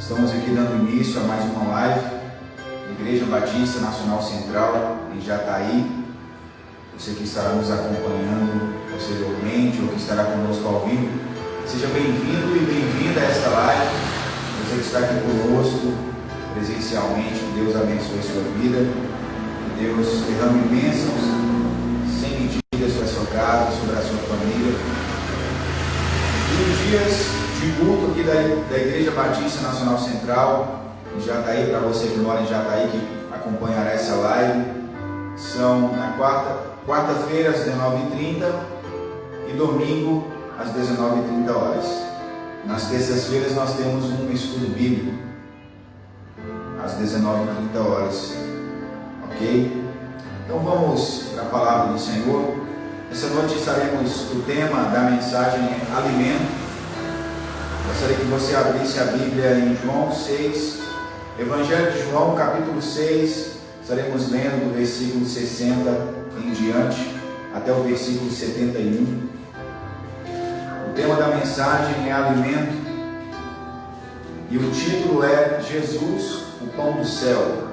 Estamos aqui dando início a mais uma live, Igreja Batista Nacional Central, em Jataí. Você que estará nos acompanhando posteriormente ou que estará conosco ao vivo, seja bem-vindo e bem-vinda a esta live. Você que está aqui conosco presencialmente, que Deus abençoe a sua vida, que Deus derrame bênçãos sem medida sobre a sua casa, sobre a sua família. E os dias de culto aqui da Igreja Batista Nacional Central, em Jataí, para você que mora em Jataí, que acompanhará essa live, são na quarta-feira às 19h30 e domingo às 19h30. Nas terças-feiras nós temos um estudo bíblico às 19h30, ok? Então vamos para a palavra do Senhor. Essa noite estaremos, o tema da mensagem é alimento. Gostaria que você abrisse a Bíblia em João 6, Evangelho de João, capítulo 6, estaremos lendo do versículo 60 em diante, até o versículo 71. O tema da mensagem é alimento, e o título é Jesus, o pão do céu.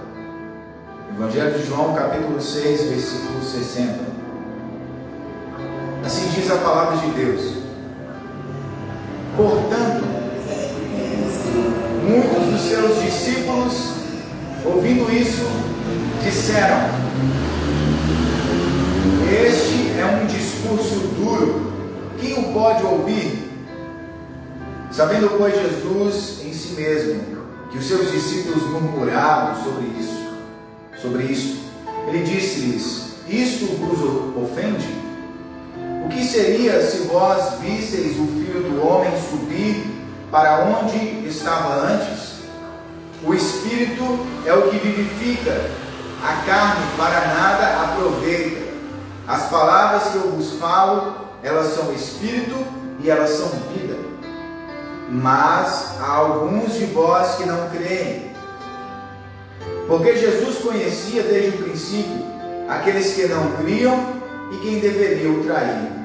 Evangelho de João, capítulo 6, versículo 60. Assim diz a palavra de Deus: portanto, muitos dos seus discípulos, ouvindo isso, disseram: este é um discurso duro, quem o pode ouvir? Sabendo, pois, Jesus em si mesmo que os seus discípulos murmuravam sobre isso, ele disse-lhes: isto vos ofende? O que seria se vós visseis o Filho do Homem subir para onde estava antes? O Espírito é o que vivifica, a carne para nada aproveita. As palavras que eu vos falo, elas são Espírito e elas são vida. Mas há alguns de vós que não creem. Porque Jesus conhecia desde o princípio aqueles que não criam e quem deveria o trair.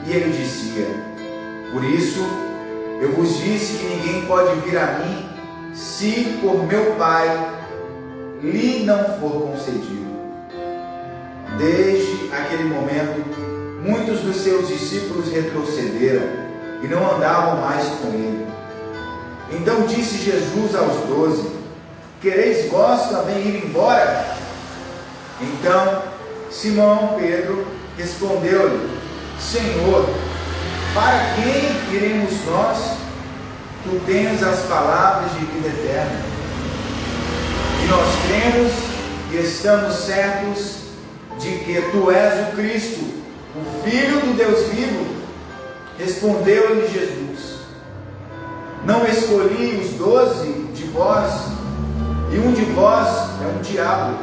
E ele dizia: por isso eu vos disse que ninguém pode vir a mim se por meu Pai lhe não for concedido. Desde aquele momento, muitos dos seus discípulos retrocederam e não andavam mais com ele. Então disse Jesus aos 12: quereis vós também ir embora? Então Simão Pedro respondeu-lhe: Senhor, para quem iremos nós? Tu tens as palavras de vida eterna. E nós cremos e estamos certos de que tu és o Cristo, o Filho do Deus vivo. Respondeu-lhe Jesus: não escolhi os 12 de vós, e um de vós é um diabo.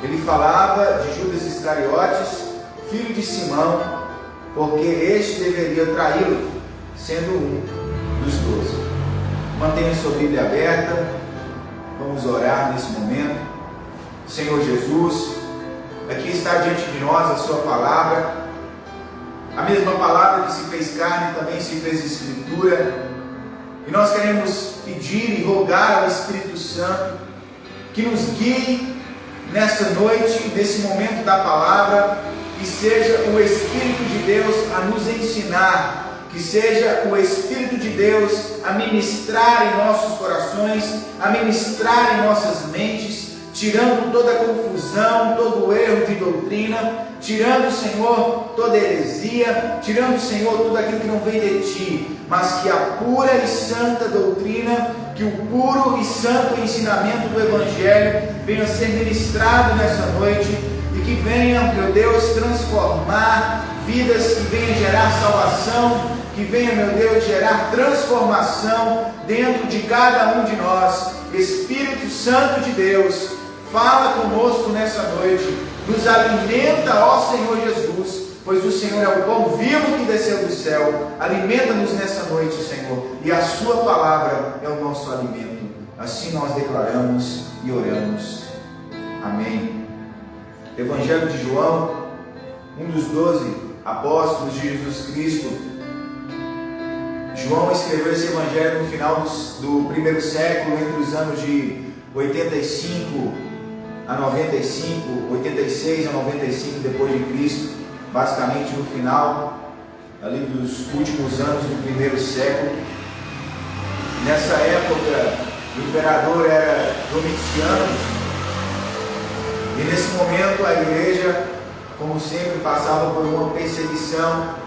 Ele falava de Judas Iscariotes, filho de Simão, porque este deveria traí-lo, sendo um dos 12. Mantenha sua Bíblia aberta, vamos orar nesse momento. Senhor Jesus, aqui está diante de nós a sua palavra, a mesma palavra que se fez carne também se fez escritura, e nós queremos pedir e rogar ao Espírito Santo que nos guie nessa noite, nesse momento da palavra, que seja o Espírito de Deus a nos ensinar, que seja o Espírito de Deus a ministrar em nossos corações, a ministrar em nossas mentes, tirando toda a confusão, todo o erro de doutrina, tirando, Senhor, toda a heresia, tirando, Senhor, tudo aquilo que não vem de Ti, mas que a pura e santa doutrina, que o puro e santo ensinamento do Evangelho venha a ser ministrado nessa noite, e que venha, meu Deus, transformar vidas, que venha gerar salvação, que venha, meu Deus, gerar transformação dentro de cada um de nós. Espírito Santo de Deus, fala conosco nessa noite, nos alimenta, ó Senhor Jesus, pois o Senhor é o pão vivo que desceu do céu. Alimenta-nos nessa noite, Senhor, e a sua palavra é o nosso alimento. Assim nós declaramos e oramos. Amém. Evangelho de João, um dos 12 apóstolos de Jesus Cristo, João escreveu esse evangelho no final do primeiro século, entre os anos de 85 a 95, 86 a 95 depois de Cristo, basicamente no final ali dos últimos anos do primeiro século. Nessa época, o imperador era Domiciano, e nesse momento a igreja, como sempre, passava por uma perseguição.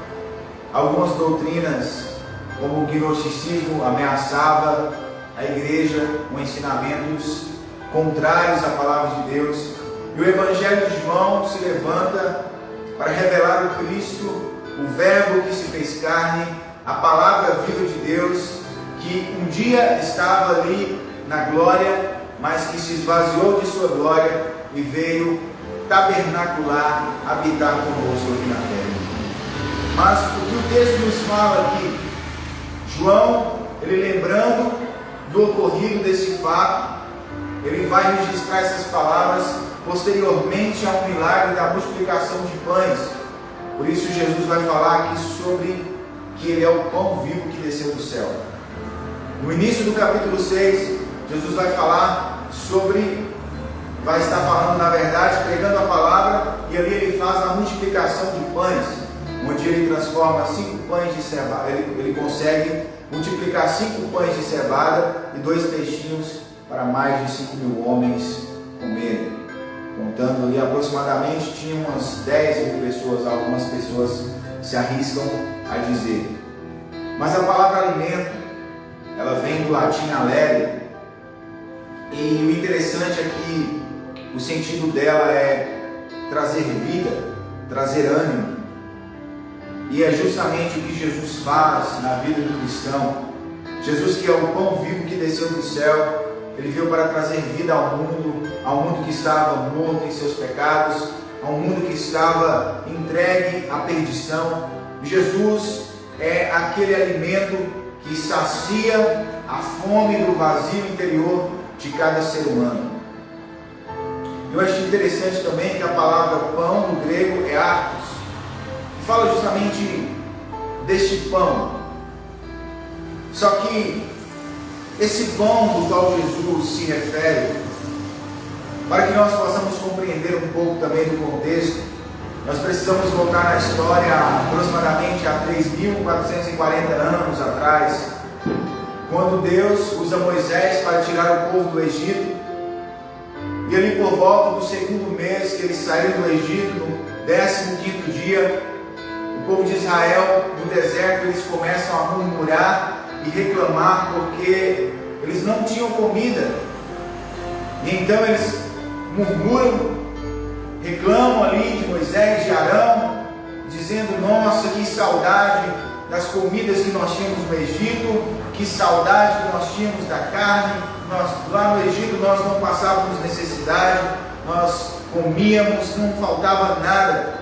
Algumas doutrinas, como o gnosticismo, ameaçava a igreja com ensinamentos contrários à palavra de Deus. E o Evangelho de João se levanta para revelar o Cristo, o Verbo que se fez carne, a palavra viva de Deus, que um dia estava ali na glória, mas que se esvaziou de sua glória e veio tabernacular, habitar conosco aqui na terra. Mas o que o texto nos fala aqui, João, ele lembrando do ocorrido desse fato, ele vai registrar essas palavras posteriormente ao milagre da multiplicação de pães. Por isso Jesus vai falar aqui sobre que ele é o pão vivo que desceu do céu. No início do capítulo 6, Jesus vai falar vai estar falando na verdade, pregando a palavra, e ali ele faz a multiplicação de pães, onde ele transforma 5 pães de cevada, ele consegue multiplicar 5 pães de cevada e 2 peixinhos para mais de 5.000 homens comerem. Contando ali aproximadamente, tinha umas 10.000 pessoas, algumas pessoas se arriscam a dizer. Mas a palavra alimento, ela vem do latim alere, e o interessante é que o sentido dela é trazer vida, trazer ânimo. E é justamente o que Jesus faz na vida do cristão. Jesus, que é o pão vivo que desceu do céu, ele veio para trazer vida ao mundo que estava morto em seus pecados, ao mundo que estava entregue à perdição. Jesus é aquele alimento que sacia a fome do vazio interior de cada ser humano. Eu acho interessante também que a palavra pão no grego é arcos, que fala justamente deste pão. Só que esse pão do qual Jesus se refere, para que nós possamos compreender um pouco também do contexto, nós precisamos voltar na história aproximadamente há 3.440 anos atrás, quando Deus usa Moisés para tirar o povo do Egito. E ali por volta do 2º mês que eles saíram do Egito, no 15º dia, o povo de Israel, no deserto, eles começam a murmurar e reclamar porque eles não tinham comida. E então eles murmuram, reclamam ali de Moisés, de Arão, dizendo: nossa, que saudade das comidas que nós tínhamos no Egito, que saudade que nós tínhamos da carne. Lá no Egito nós não passávamos necessidade, nós comíamos, não faltava nada.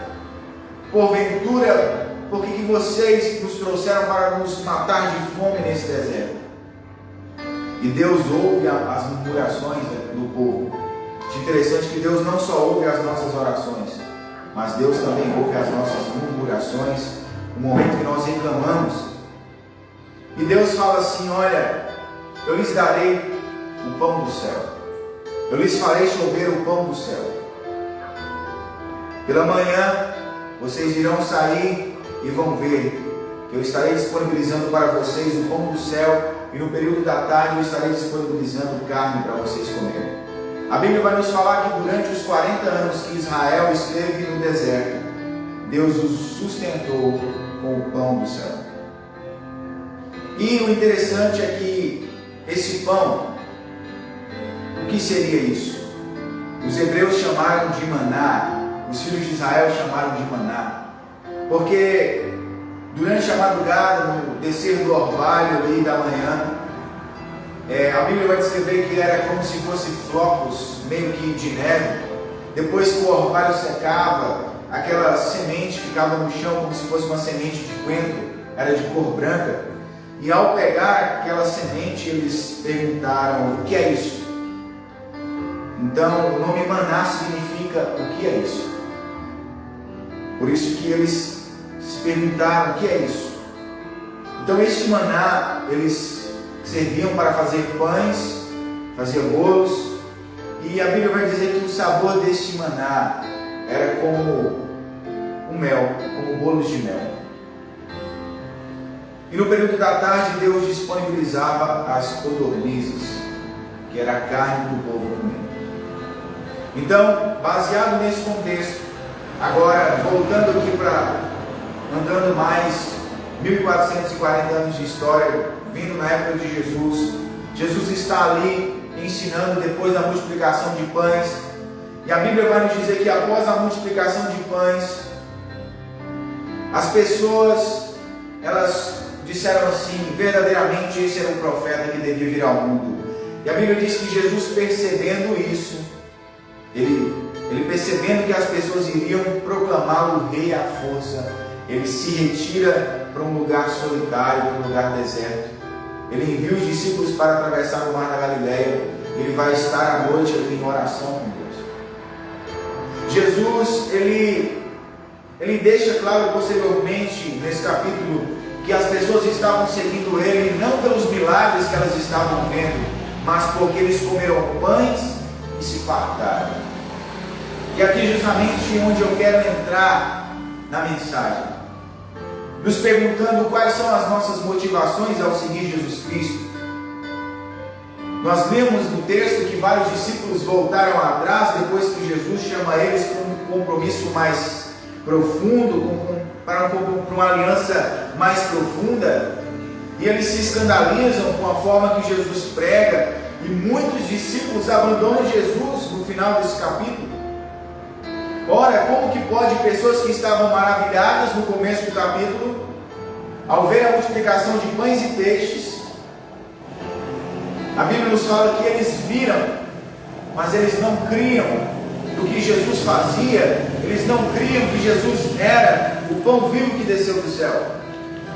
Porventura, por que vocês nos trouxeram para nos matar de fome nesse deserto? E Deus ouve as murmurações do povo. É interessante que Deus não só ouve as nossas orações, mas Deus também ouve as nossas murmurações no momento que nós reclamamos. E Deus fala assim: olha, eu lhes darei o pão do céu, eu lhes farei chover o pão do céu. Pela manhã vocês irão sair e vão ver que eu estarei disponibilizando para vocês o pão do céu, e no período da tarde eu estarei disponibilizando carne para vocês comerem. A Bíblia vai nos falar que durante os 40 anos que Israel esteve no deserto, Deus os sustentou com o pão do céu. E o interessante é que esse pão, o que seria isso? Os hebreus chamaram de maná, os filhos de Israel chamaram de maná, porque durante a madrugada, no descer do orvalho ali da manhã, a Bíblia vai descrever que era como se fossem flocos meio que de neve. Depois que o orvalho secava, aquela semente ficava no chão como se fosse uma semente de coentro, era de cor branca. E ao pegar aquela semente, eles perguntaram: o que é isso? Então o nome maná significa o que é isso. Por isso que eles se perguntaram: o que é isso? Então este maná, eles serviam para fazer pães, fazer bolos, e a Bíblia vai dizer que o sabor deste maná era como um mel, como bolos de mel. E no período da tarde Deus disponibilizava as codornizes, que era a carne do povo comer. Então, baseado nesse contexto, agora voltando aqui andando mais 1440 anos de história, vindo na época de Jesus, Jesus está ali ensinando depois da multiplicação de pães, e a Bíblia vai nos dizer que após a multiplicação de pães, as pessoas, elas disseram assim: verdadeiramente esse era o profeta que devia vir ao mundo. E a Bíblia diz que Jesus, percebendo isso, ele percebendo que as pessoas iriam proclamá-lo o rei à força, ele se retira para um lugar solitário, para um lugar deserto. Ele envia os discípulos para atravessar o mar da Galileia. Ele vai estar à noite ali em oração com Deus. Jesus, ele deixa claro posteriormente nesse capítulo que as pessoas estavam seguindo ele não pelos milagres que elas estavam vendo, mas porque eles comeram pães e se fartaram. E aqui justamente onde eu quero entrar na mensagem, nos perguntando quais são as nossas motivações ao seguir Jesus Cristo. Nós lemos no texto que vários discípulos voltaram atrás depois que Jesus chama eles para um compromisso mais profundo, para uma aliança mais profunda, e eles se escandalizam com a forma que Jesus prega, e muitos discípulos abandonam Jesus no final desse capítulo. Ora, como que pode pessoas que estavam maravilhadas no começo do capítulo, ao ver a multiplicação de pães e peixes, a Bíblia nos fala que eles viram, mas eles não criam no que Jesus fazia, eles não criam que Jesus era o pão vivo que desceu do céu.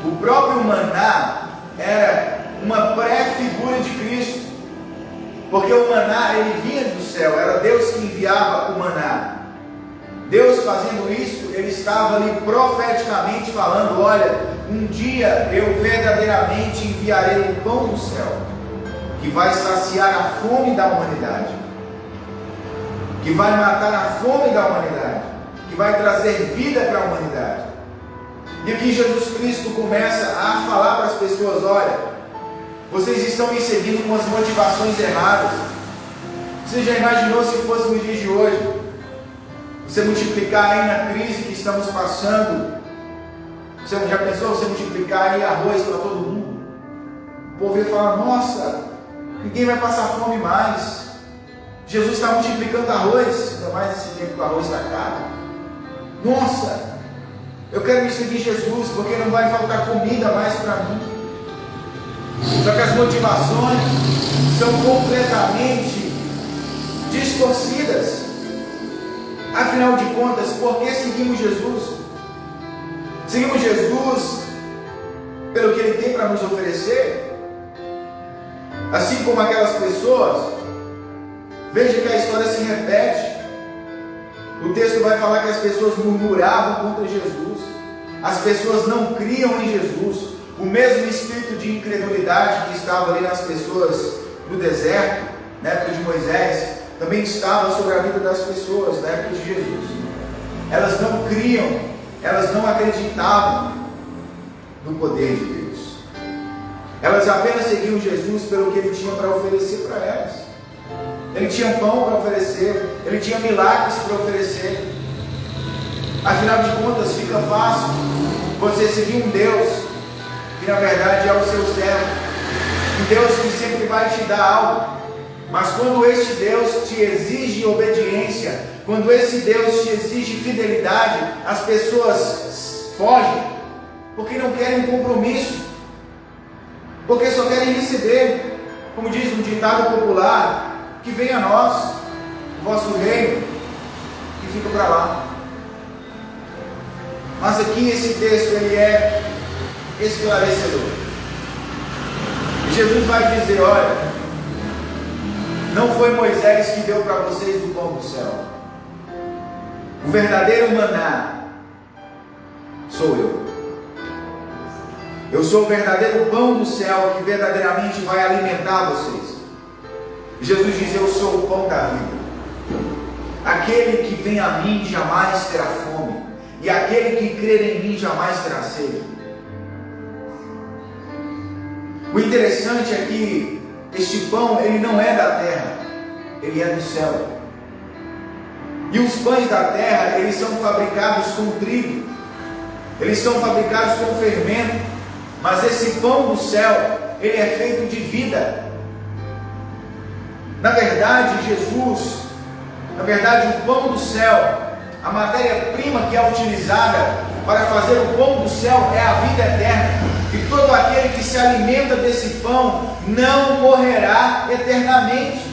O próprio maná era uma pré-figura de Cristo, porque o maná ele vinha do céu, era Deus que enviava o maná. Deus fazendo isso, ele estava ali profeticamente falando: olha, um dia eu verdadeiramente enviarei o pão do céu, que vai saciar a fome da humanidade, que vai matar a fome da humanidade, que vai trazer vida para a humanidade. E aqui Jesus Cristo começa a falar para as pessoas: olha, vocês estão me seguindo com as motivações erradas. Você já imaginou se fosse no dia de hoje? Você multiplicar aí na crise que estamos passando, você já pensou você multiplicar aí arroz para todo mundo? O povo ia falar: nossa, ninguém vai passar fome mais. Jesus está multiplicando arroz, ainda mais nesse tempo que o arroz está caro. Nossa, eu quero me seguir Jesus, porque não vai faltar comida mais para mim. Só que as motivações são completamente distorcidas. Afinal de contas, por que seguimos Jesus? Seguimos Jesus pelo que Ele tem para nos oferecer? Assim como aquelas pessoas, veja que a história se repete. O texto vai falar que as pessoas murmuravam contra Jesus, as pessoas não criam em Jesus. O mesmo espírito de incredulidade que estava ali nas pessoas no deserto, na época de Moisés, também estava sobre a vida das pessoas na época de Jesus. Elas não criam, elas não acreditavam no poder de Deus. Elas apenas seguiam Jesus pelo que Ele tinha para oferecer para elas. Ele tinha pão para oferecer, Ele tinha milagres para oferecer. Afinal de contas, fica fácil você seguir um Deus que na verdade é o seu servo, um Deus que sempre vai te dar algo. Mas quando este Deus te exige obediência, quando esse Deus te exige fidelidade, as pessoas fogem, porque não querem compromisso, porque só querem receber. Como diz um ditado popular: que venha a nós o vosso reino, e fica para lá. Mas aqui esse texto ele é esclarecedor. E Jesus vai dizer: olha, não foi Moisés que deu para vocês do pão do céu. O verdadeiro maná sou eu. Eu sou o verdadeiro pão do céu que verdadeiramente vai alimentar vocês. Jesus diz: eu sou o pão da vida. Aquele que vem a mim jamais terá fome, e aquele que crer em mim jamais terá sede. O interessante é que este pão, ele não é da terra, ele é do céu. E os pães da terra, eles são fabricados com trigo, eles são fabricados com fermento, mas esse pão do céu, ele é feito de vida. Na verdade, o pão do céu, a matéria-prima que é utilizada para fazer o pão do céu é a vida eterna. E todo aquele que se alimenta desse pão não morrerá eternamente.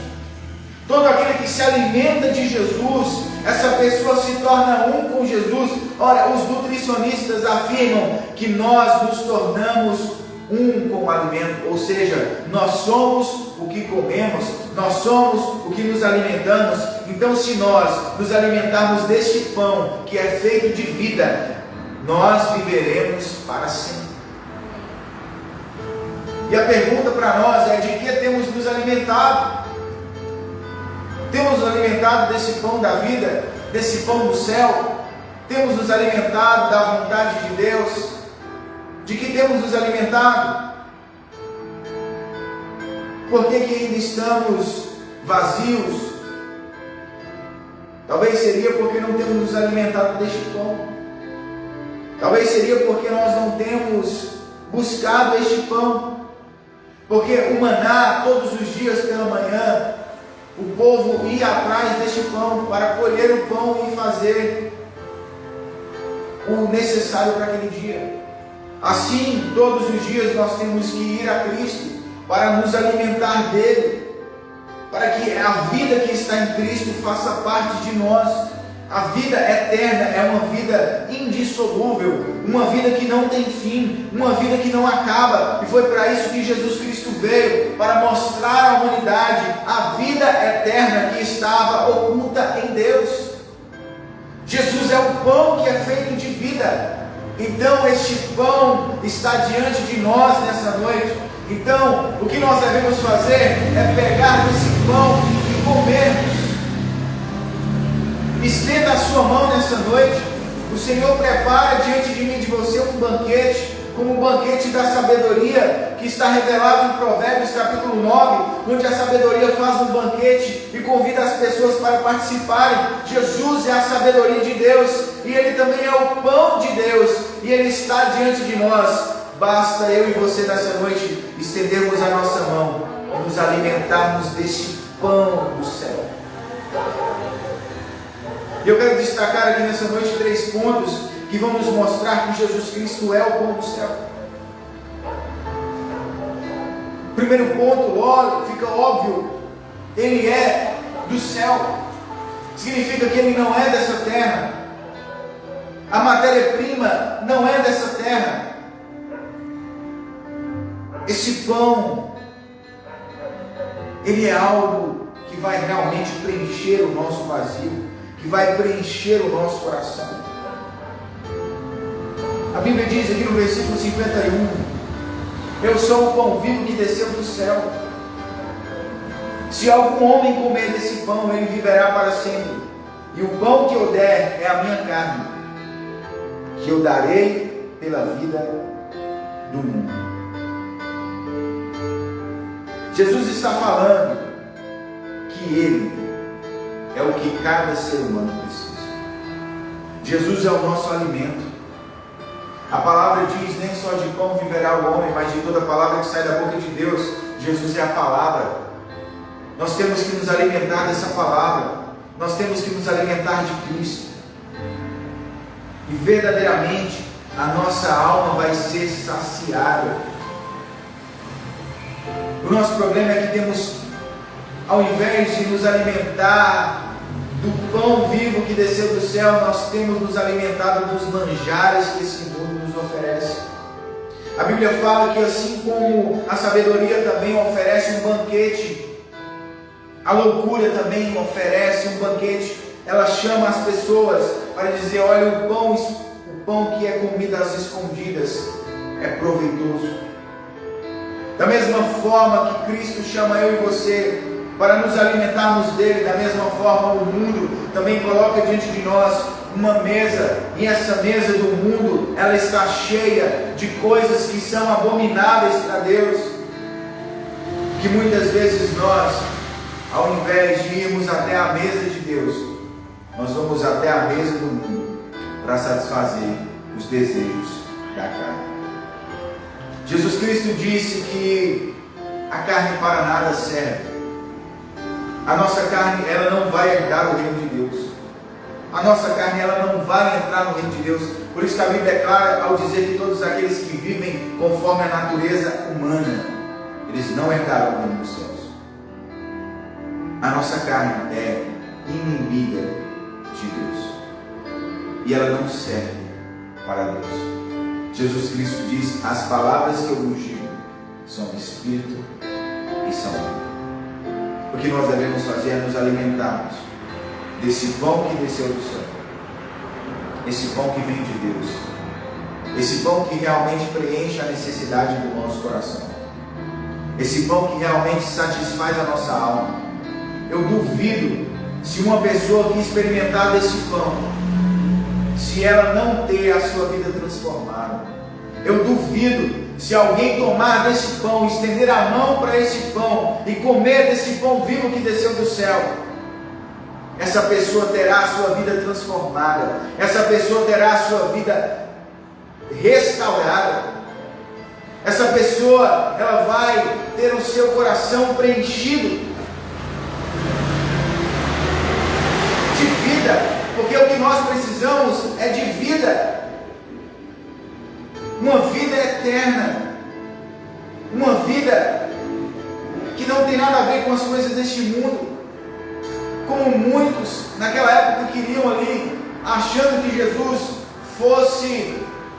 Todo aquele que se alimenta de Jesus, essa pessoa se torna um com Jesus. Ora, os nutricionistas afirmam que nós nos tornamos um com o alimento, ou seja, nós somos o que comemos, nós somos o que nos alimentamos. Então, se nós nos alimentarmos deste pão que é feito de vida, nós viveremos para sempre. E a pergunta para nós é: de que temos nos alimentado? Temos nos alimentado desse pão da vida, desse pão do céu? Temos nos alimentado da vontade de Deus? De que temos nos alimentado? Por que ainda estamos vazios? Talvez seria porque não temos nos alimentado deste pão. Talvez seria porque nós não temos buscado este pão. Porque o maná, todos os dias pela manhã, o povo ia atrás deste pão para colher o pão e fazer o necessário para aquele dia. Assim, todos os dias nós temos que ir a Cristo para nos alimentar dele, para que a vida que está em Cristo faça parte de nós. A vida eterna é uma vida indissolúvel, uma vida que não tem fim, uma vida que não acaba. E foi para isso que Jesus Cristo veio, para mostrar à humanidade a vida eterna que estava oculta em Deus. Jesus é o pão que é feito de vida. Então este pão está diante de nós nessa noite. Então o que nós devemos fazer é pegar esse pão e comermos. Estenda a sua mão nessa noite. O Senhor prepara diante de mim e de você um banquete, como o banquete da sabedoria, que está revelado em Provérbios capítulo 9, onde a sabedoria faz um banquete e convida as pessoas para participarem. Jesus é a sabedoria de Deus, e Ele também é o pão de Deus, e Ele está diante de nós. Basta eu e você nessa noite estendermos a nossa mão e nos alimentarmos deste pão do céu. E eu quero destacar aqui nessa noite 3 pontos que vão nos mostrar que Jesus Cristo é o pão do céu. Primeiro ponto, fica óbvio, Ele é do céu. Significa que Ele não é dessa terra. A matéria-prima não é dessa terra. Esse pão, ele é algo que vai realmente preencher o nosso vazio, que vai preencher o nosso coração. A Bíblia diz aqui no versículo 51: eu sou o pão vivo que desceu do céu. Se algum homem comer desse pão, ele viverá para sempre. E o pão que eu der é a minha carne, que eu darei pela vida do mundo. Jesus está falando que Ele é o que cada ser humano precisa. Jesus é o nosso alimento. A palavra diz: nem só de pão viverá o homem, mas de toda palavra que sai da boca de Deus. Jesus é a palavra. Nós temos que nos alimentar dessa palavra. Nós temos que nos alimentar de Cristo. E verdadeiramente a nossa alma vai ser saciada. O nosso problema é que temos, ao invés de nos alimentar do pão vivo que desceu do céu, nós temos nos alimentado dos manjares que esse mundo nos oferece. A Bíblia fala que assim como a sabedoria também oferece um banquete, a loucura também oferece um banquete. Ela chama as pessoas para dizer: olha, o pão que é comida às escondidas, é proveitoso. Da mesma forma que Cristo chama eu e você para nos alimentarmos dele, da mesma forma o mundo também coloca diante de nós uma mesa, e essa mesa do mundo, ela está cheia de coisas que são abomináveis para Deus, que muitas vezes nós, ao invés de irmos até a mesa de Deus, nós vamos até a mesa do mundo para satisfazer os desejos da carne. Jesus Cristo disse que a carne para nada serve. A nossa carne, ela não vai herdar o reino de Deus. A nossa carne, ela não vai entrar no reino de Deus. Por isso que a Bíblia é clara ao dizer que todos aqueles que vivem conforme a natureza humana, eles não herdarão o reino dos céus. A nossa carne é inimiga de Deus, e ela não serve para Deus. Jesus Cristo diz: as palavras que eu vos digo são espírito e são vida. O que nós devemos fazer é nos alimentarmos desse pão que desceu do céu, esse pão que vem de Deus, esse pão que realmente preenche a necessidade do nosso coração, esse pão que realmente satisfaz a nossa alma. Eu duvido se uma pessoa que experimentar desse pão, se ela não ter a sua vida transformada. Eu duvido se alguém tomar desse pão, estender a mão para esse pão e comer desse pão vivo que desceu do céu, essa pessoa terá a sua vida transformada, essa pessoa terá a sua vida restaurada, essa pessoa, ela vai ter o seu coração preenchido de vida, porque o que nós precisamos é de vida, uma vida eterna, uma vida que não tem nada a ver com as coisas deste mundo, como muitos naquela época queriam ali, achando que Jesus fosse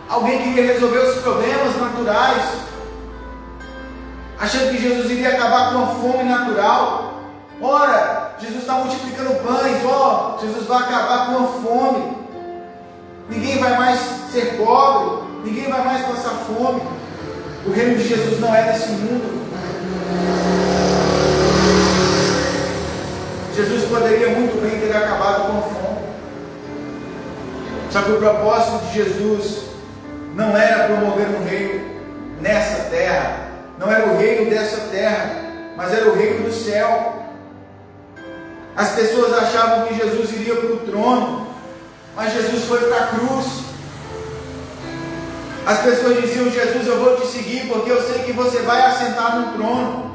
alguém que iria resolver os problemas naturais, achando que Jesus iria acabar com a fome natural. Ora, Jesus está multiplicando pães, Jesus vai acabar com a fome, ninguém vai mais ser pobre, ninguém vai mais passar fome. O reino de Jesus não é desse mundo. Jesus poderia muito bem ter acabado com a fome, só que o propósito de Jesus não era promover um reino nessa terra, não era o reino dessa terra, mas era o reino do céu. As pessoas achavam que Jesus iria para o trono, mas Jesus foi para a cruz. As pessoas diziam: Jesus, eu vou te seguir porque eu sei que você vai assentar no trono.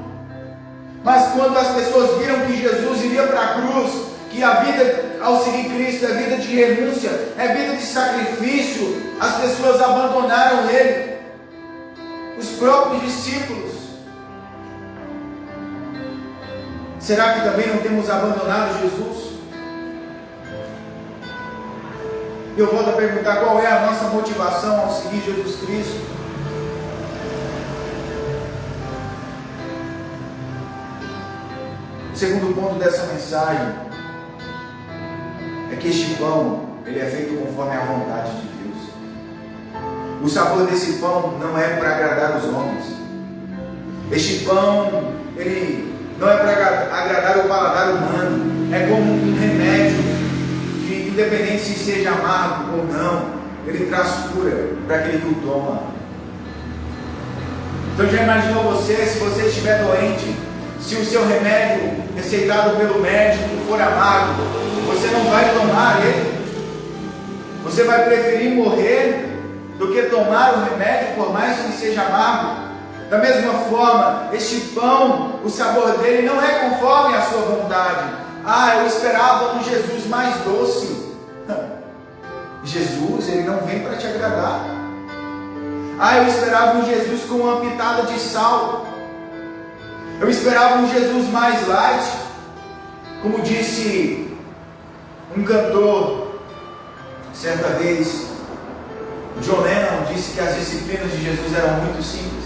Mas quando as pessoas viram que Jesus iria para a cruz, que a vida ao seguir Cristo é vida de renúncia, é vida de sacrifício, as pessoas abandonaram Ele, os próprios discípulos. Será que também não temos abandonado Jesus? Eu volto a perguntar: qual é a nossa motivação ao seguir Jesus Cristo? O segundo ponto dessa mensagem é que este pão, ele é feito conforme a vontade de Deus. O sabor desse pão não é para agradar os homens. Este pão, ele não é para agradar o paladar humano. É como um remédio que, independente se seja amargo ou não, ele traz cura para aquele que o toma. Então já imaginou você, se você estiver doente, se o seu remédio receitado pelo médico for amargo, você não vai tomar ele? Você vai preferir morrer do que tomar o remédio, por mais que seja amargo? Da mesma forma, este pão, o sabor dele não é conforme a sua vontade. Eu esperava um Jesus mais doce. Jesus, ele não vem para te agradar. Eu esperava um Jesus com uma pitada de sal. Eu esperava um Jesus mais light. Como disse um cantor certa vez, John Lennon disse que as disciplinas de Jesus eram muito simples.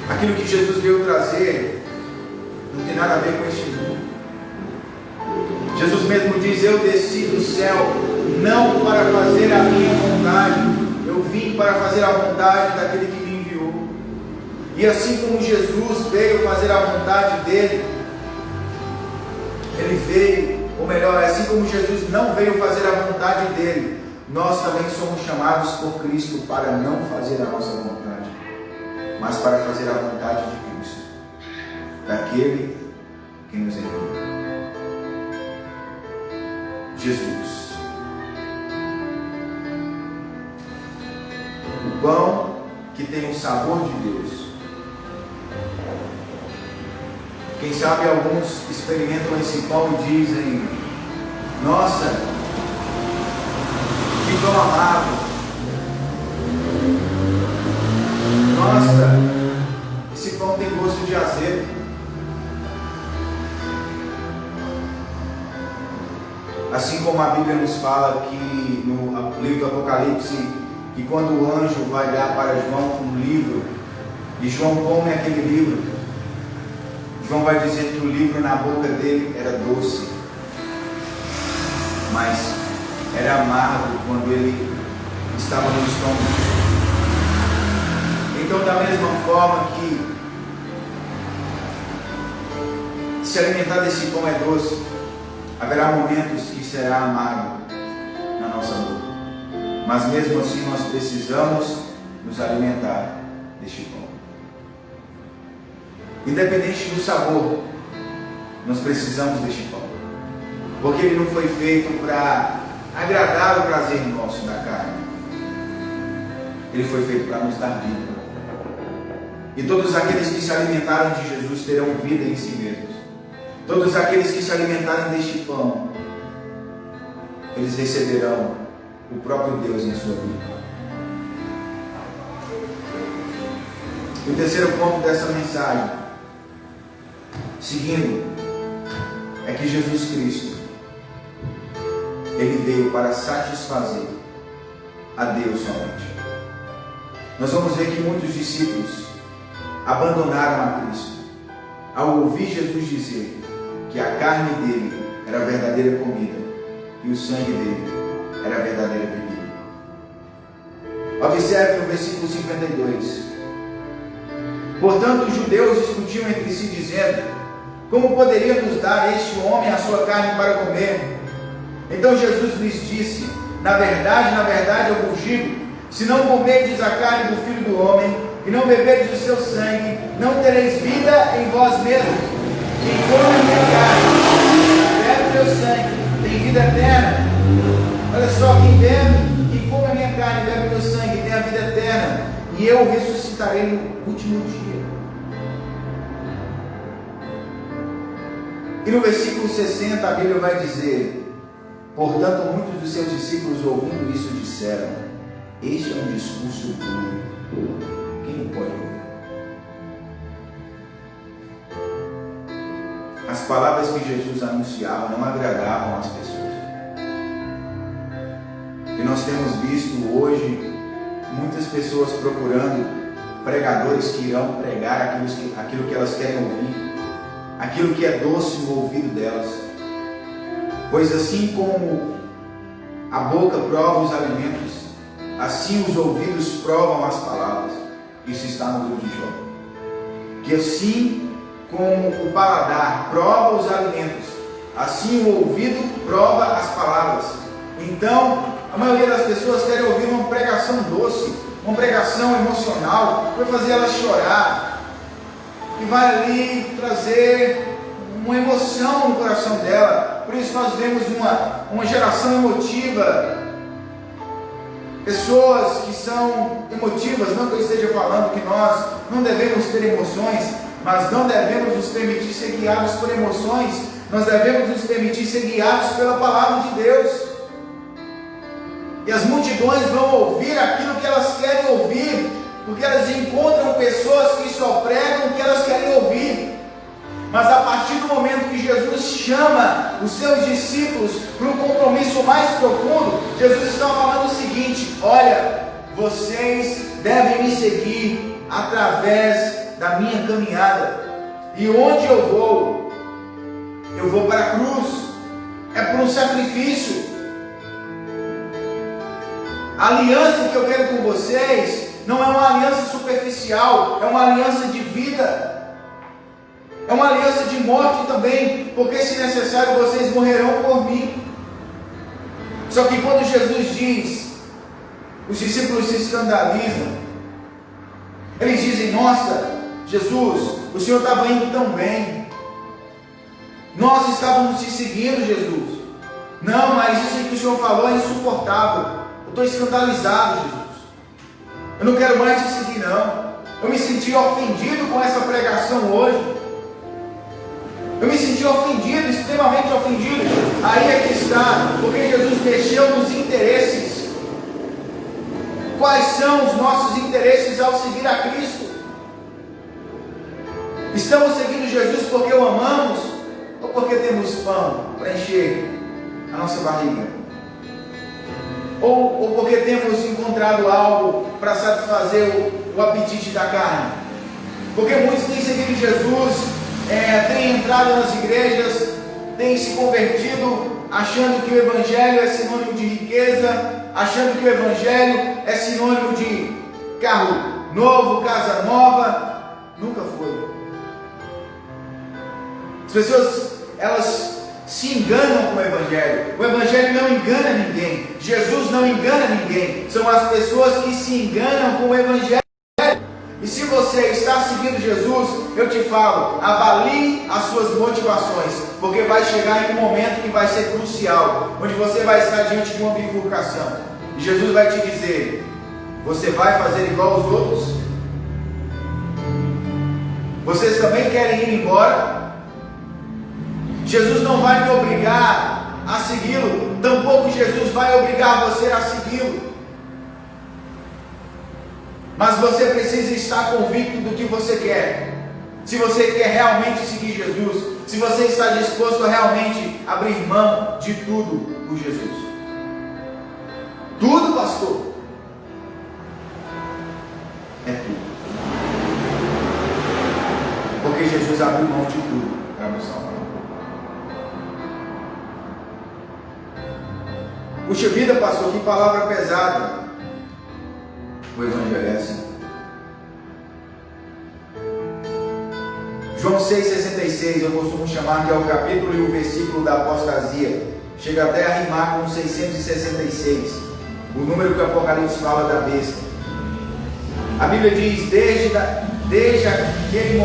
Aquilo que Jesus veio trazer não tem nada a ver com este mundo. Jesus mesmo diz: eu desci do céu não para fazer a minha vontade, eu vim para fazer a vontade daquele que me enviou. E assim como Jesus veio fazer a vontade dele, ele veio, ou melhor, assim como Jesus não veio fazer a vontade dele, nós também somos chamados por Cristo para não fazer a nossa vontade, mas para fazer a vontade de Cristo, daquele que nos enviou. Jesus, o pão que tem o sabor de Deus. Quem sabe alguns experimentam esse pão e dizem: nossa, que pão amargo, nossa, esse pão tem gosto de azedo. Assim como a Bíblia nos fala que no livro do Apocalipse, que quando o anjo vai dar para João um livro, e João come aquele livro, João vai dizer que o livro na boca dele era doce, mas era amargo quando ele estava no estômago. Então, da mesma forma que se alimentar desse pão é doce, haverá momentos que será amargo na nossa boca, mas mesmo assim nós precisamos nos alimentar deste pão. Independente do sabor, nós precisamos deste pão, porque ele não foi feito para agradar o prazer nosso da carne, ele foi feito para nos dar vida. E todos aqueles que se alimentaram de Jesus terão vida em si mesmos. Todos aqueles que se alimentarem deste pão, eles receberão o próprio Deus em sua vida. E o terceiro ponto dessa mensagem, seguindo, é que Jesus Cristo, ele veio para satisfazer a Deus somente. Nós vamos ver que muitos discípulos abandonaram a Cristo ao ouvir Jesus dizer que a carne dele era a verdadeira comida e o sangue dele era a verdadeira bebida. Observe no versículo 52. Portanto, os judeus discutiam entre si, dizendo: como poderia nos dar este homem a sua carne para comer? Então Jesus lhes disse: na verdade eu vos digo, se não comerdes a carne do Filho do Homem e não beberdes o seu sangue, não tereis vida em vós mesmos. Quem come a minha carne, bebe o meu sangue, tem vida eterna. Olha só, quem come a minha carne e bebe o meu sangue tem a vida eterna, e eu ressuscitarei no último dia. E no versículo 60 a Bíblia vai dizer: portanto, muitos dos seus discípulos, ouvindo isso, disseram: este é um discurso duro, quem não pode ouvir? As palavras que Jesus anunciava não agradavam as pessoas. E nós temos visto hoje muitas pessoas procurando pregadores que irão pregar aquilo que elas querem ouvir, aquilo que é doce no ouvido delas. Pois assim como a boca prova os alimentos, assim os ouvidos provam as palavras. Isso está no livro de Jó. Que assim como o paladar prova os alimentos, assim o ouvido prova as palavras. Então, a maioria das pessoas querem ouvir uma pregação doce, uma pregação emocional, que vai fazer ela chorar, que vai ali trazer uma emoção no coração dela. Por isso nós vemos uma geração emotiva, pessoas que são emotivas. Não que eu esteja falando que nós não devemos ter emoções, mas não devemos nos permitir ser guiados por emoções. Nós devemos nos permitir ser guiados pela palavra de Deus. E as multidões vão ouvir aquilo que elas querem ouvir, porque elas encontram pessoas que só pregam o que elas querem ouvir. Mas a partir do momento que Jesus chama os seus discípulos para um compromisso mais profundo, Jesus está falando o seguinte: olha, vocês devem me seguir através da minha caminhada. E onde eu vou para a cruz. é por um sacrifício. A aliança que eu quero com vocês não é uma aliança superficial, é uma aliança de vida, é uma aliança de morte também, porque se necessário vocês morrerão por mim. Só que quando Jesus diz, os discípulos se escandalizam, eles dizem: nossa, Jesus, o Senhor estava indo tão bem, nós estávamos te seguindo, Jesus. Não, mas isso que o Senhor falou é insuportável. Eu estou escandalizado, Jesus. Eu não quero mais te seguir, não. Eu me senti ofendido com essa pregação hoje. Eu me senti ofendido, extremamente ofendido. Aí é que está, porque Jesus mexeu nos interesses. Quais são os nossos interesses ao seguir a Cristo? Estamos seguindo Jesus porque o amamos ou porque temos pão para encher a nossa barriga? Ou porque temos encontrado algo para satisfazer o apetite da carne? Porque muitos têm seguido Jesus, têm entrado nas igrejas, têm se convertido, achando que o Evangelho é sinônimo de riqueza, achando que o Evangelho é sinônimo de carro novo, casa nova. Nunca foi. As pessoas, elas se enganam com o Evangelho. O Evangelho não engana ninguém. Jesus não engana ninguém. São as pessoas que se enganam com o Evangelho. E se você está seguindo Jesus, eu te falo, avalie as suas motivações, porque vai chegar em um momento que vai ser crucial, onde você vai estar diante de uma bifurcação. E Jesus vai te dizer: você vai fazer igual aos outros? Vocês também querem ir embora? Jesus não vai me obrigar a segui-lo, tampouco Jesus vai obrigar você a segui-lo. Mas você precisa estar convicto do que você quer. Se você quer realmente seguir Jesus, se você está disposto a realmente abrir mão de tudo por Jesus. Tudo, pastor? É tudo. Porque Jesus abriu mão de tudo para nos salvar. Puxa vida, pastor, que palavra pesada. O Evangelho é assim. João 6,66, eu costumo chamar que é o capítulo e o versículo da apostasia. Chega até a rimar com 666, o número que o Apocalipse fala da besta. A Bíblia diz: desde aquele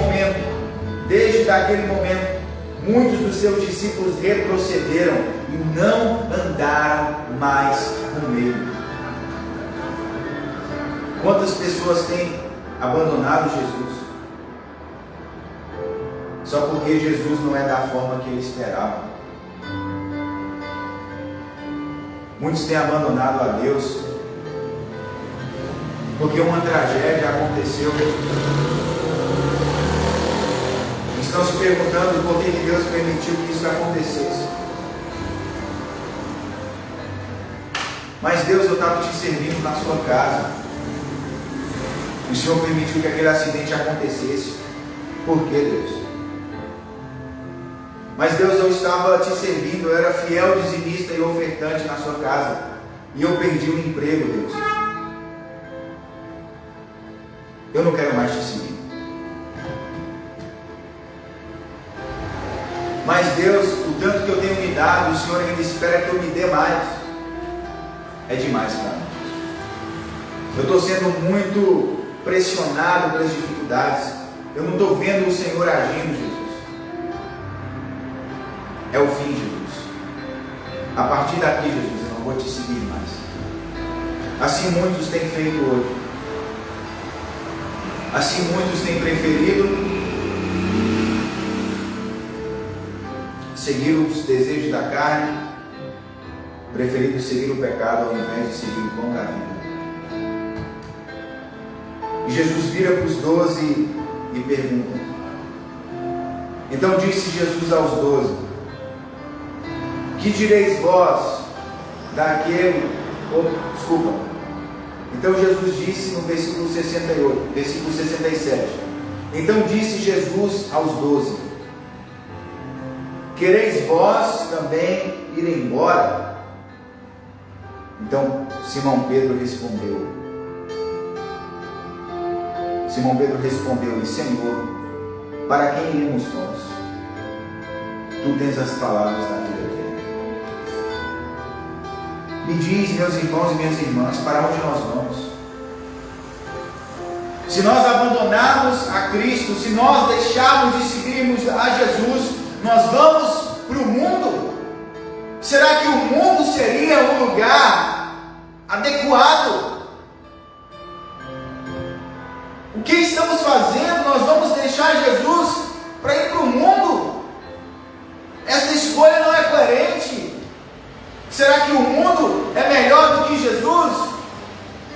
momento, muitos dos seus discípulos retrocederam e não andaram mais com ele. Quantas pessoas têm abandonado Jesus? Só porque Jesus não é da forma que ele esperava. Muitos têm abandonado a Deus porque uma tragédia aconteceu. Estão se perguntando por que Deus permitiu que isso acontecesse. Mas Deus, eu estava te servindo na sua casa. O Senhor permitiu que aquele acidente acontecesse. Por que, Deus? Mas Deus, eu estava te servindo, eu era fiel, dizimista e ofertante na sua casa, e eu perdi o emprego, Deus. Eu não quero mais te seguir. Mas Deus, o tanto que eu tenho me dado, o Senhor ainda espera que eu me dê mais. É demais para mim. Eu estou sendo muito pressionado pelas dificuldades. Eu não estou vendo o Senhor agindo, Jesus. É o fim, Jesus. A partir daqui, Jesus, eu não vou te seguir mais. Assim muitos têm feito hoje. Assim muitos têm preferido seguir os desejos da carne, preferido seguir o pecado ao invés de seguir o pão da vida. E Jesus vira para os 12 e pergunta. Então disse Jesus aos 12: que direis vós daquele... Então Jesus disse no versículo 68, versículo 67. Então disse Jesus aos 12: quereis vós também ir embora? Então Simão Pedro respondeu, Senhor, para quem iremos nós? Tu tens as palavras da vida eterna. Me diz, meus irmãos e minhas irmãs, para onde nós vamos? Se nós abandonarmos a Cristo, se nós deixarmos de seguirmos a Jesus, nós vamos para o mundo? Será que o mundo seria um lugar adequado? O que estamos fazendo? Nós vamos deixar Jesus para ir para o mundo? Essa escolha não é coerente. Será que o mundo é melhor do que Jesus?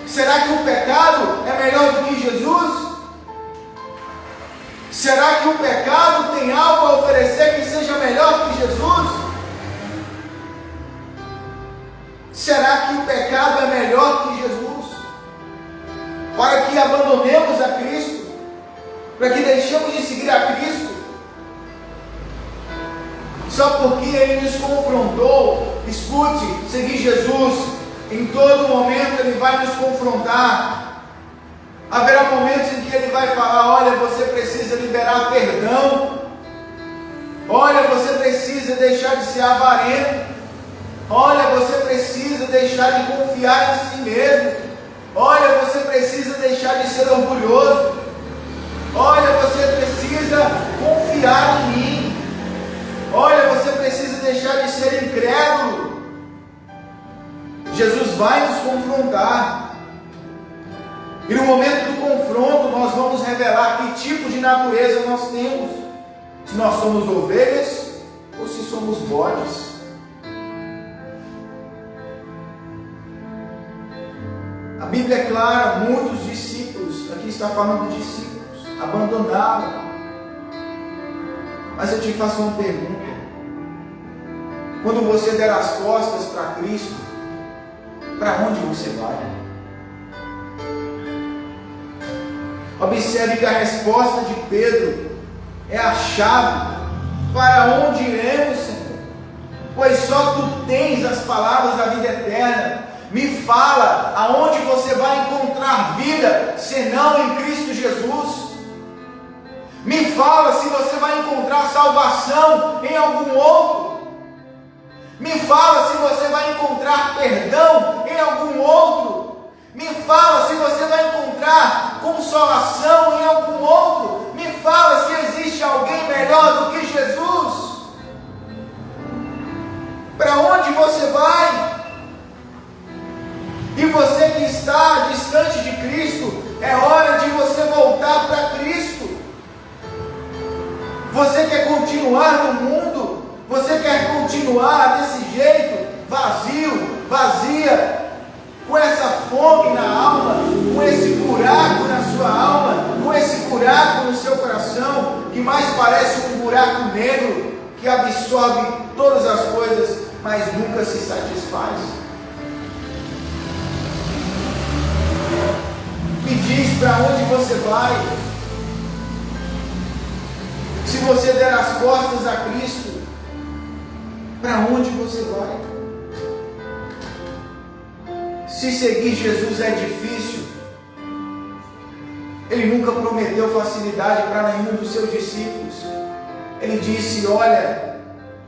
Será que o pecado é melhor do que Jesus? Será que o pecado tem algo a oferecer que seja melhor que Jesus? Será que o pecado é melhor que Jesus? Para que abandonemos a Cristo? Para que deixemos de seguir a Cristo? Só porque Ele nos confrontou? Escute, seguir Jesus, em todo momento Ele vai nos confrontar. Haverá momentos em que Ele vai falar: olha, você precisa liberar perdão. Olha, você precisa deixar de ser avarento. Olha, você precisa deixar de confiar em si mesmo. Olha, você precisa deixar de ser orgulhoso. Olha, você precisa confiar em mim. Olha, você precisa deixar de ser incrédulo. Jesus vai nos confrontar. E no momento do confronto nós vamos revelar que tipo de natureza nós temos. Se nós somos ovelhas ou se somos bodes. A Bíblia é clara, muitos discípulos, aqui está falando de discípulos, abandonaram. Mas eu te faço uma pergunta. Quando você der as costas para Cristo, para onde você vai? Observe que a resposta de Pedro é a chave. Para onde iremos, Senhor? Pois só Tu tens as palavras da vida eterna. Me fala aonde você vai encontrar vida, senão em Cristo Jesus. Me fala se você vai encontrar salvação em algum outro. Me fala se você vai encontrar perdão em algum outro. Me fala se você vai encontrar consolação em algum outro. Me fala se existe alguém melhor do que Jesus. Para onde você vai? E você que está distante de Cristo, é hora de você voltar para Cristo. Você quer continuar no mundo? Você quer continuar desse jeito, vazio, vazia, com essa fome na alma, com esse buraco na sua alma, com esse buraco no seu coração, que mais parece um buraco negro, que absorve todas as coisas, mas nunca se satisfaz? Me diz para onde você vai. Se você der as costas a Cristo, para onde você vai? Se seguir Jesus é difícil, Ele nunca prometeu facilidade para nenhum dos seus discípulos. Ele disse: olha,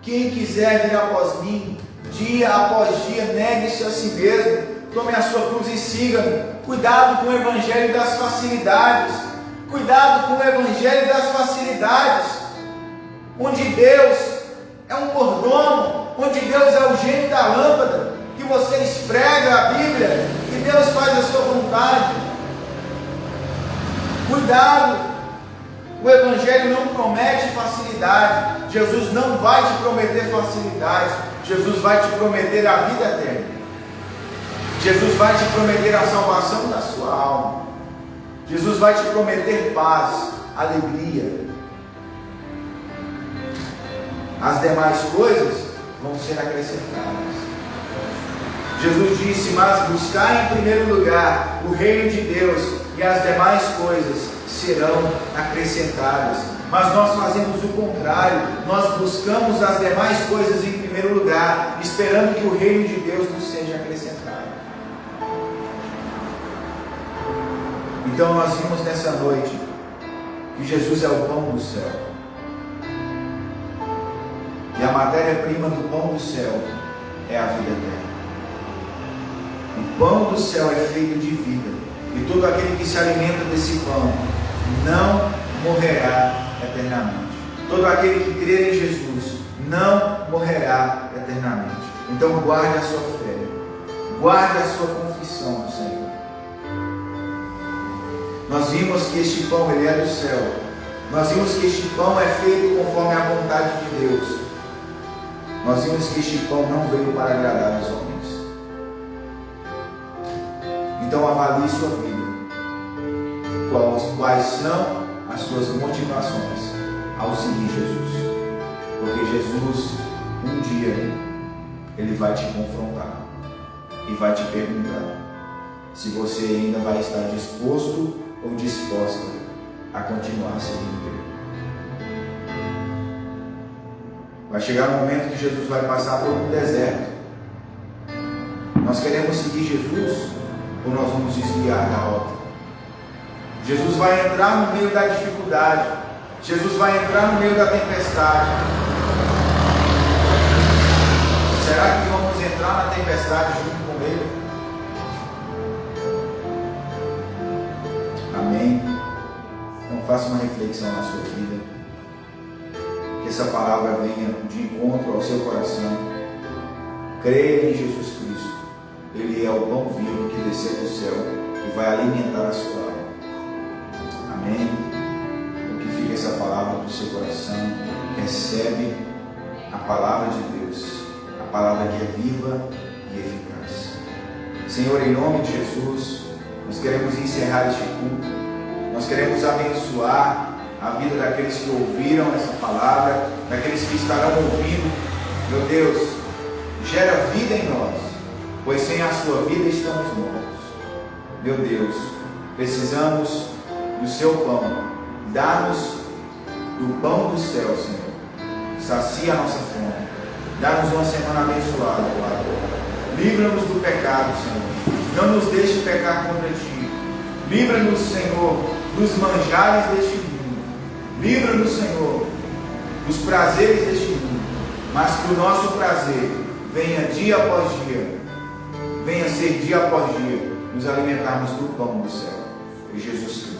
quem quiser vir após mim, dia após dia, negue-se a si mesmo, tome a sua cruz e siga-me. Cuidado com o evangelho das facilidades. Cuidado com o evangelho das facilidades, onde Deus é um mordomo, onde Deus é o gênio da lâmpada, que você esfrega a Bíblia e Deus faz a sua vontade. Cuidado, o evangelho não promete facilidade. Jesus não vai te prometer facilidade. Jesus vai te prometer a vida eterna. Jesus vai te prometer a salvação da sua alma. Jesus vai te prometer paz, alegria. As demais coisas vão ser acrescentadas. Jesus disse: mas buscar em primeiro lugar o reino de Deus e as demais coisas serão acrescentadas. Mas nós fazemos o contrário, nós buscamos as demais coisas em primeiro lugar, esperando que o reino de Deus nos seja acrescentado. Então nós vimos nessa noite que Jesus é o pão do céu. E a matéria-prima do pão do céu é a vida eterna. O pão do céu é feito de vida, e todo aquele que se alimenta desse pão não morrerá eternamente. Todo aquele que crer em Jesus não morrerá eternamente. Então guarde a sua fé, guarde a sua confissão do Senhor. Nós vimos que este pão ele é do céu. Nós vimos que este pão é feito conforme a vontade de Deus. Nós vimos que este pão não veio para agradar os homens. Então avalie sua vida. Quais são as suas motivações ao seguir Jesus? Porque Jesus, um dia, Ele vai te confrontar e vai te perguntar se você ainda vai estar disposto ou disposta a continuar seguindo Ele. Vai chegar um momento que Jesus vai passar por um deserto. Nós queremos seguir Jesus ou nós vamos desviar da rota? Jesus vai entrar no meio da dificuldade. Jesus vai entrar no meio da tempestade. Será que vamos entrar na tempestade junto com Ele? Amém? Então faça uma reflexão na sua vida. Que essa palavra venha de encontro ao seu coração. Creia em Jesus Cristo. Ele é o pão vivo que desceu do céu e vai alimentar a sua alma. Amém? Então que fique essa palavra no seu coração. Recebe a palavra de Deus, a palavra que é viva e eficaz. Senhor, em nome de Jesus, nós queremos encerrar este culto. Nós queremos abençoar a vida daqueles que ouviram essa palavra, daqueles que estarão ouvindo. Meu Deus, gera vida em nós, pois sem a sua vida estamos mortos. Meu Deus, precisamos do seu pão. Dá-nos do pão do céu, Senhor. Sacia a nossa fome. Dá-nos uma semana abençoada, Pai. Livra-nos do pecado, Senhor. Não nos deixe pecar contra Ti. Livra-nos, Senhor, dos manjares deste mundo. Livra-nos, Senhor, dos prazeres deste mundo. Mas que o nosso prazer venha dia após dia, venha ser dia após dia, nos alimentarmos do pão do céu, de Jesus Cristo.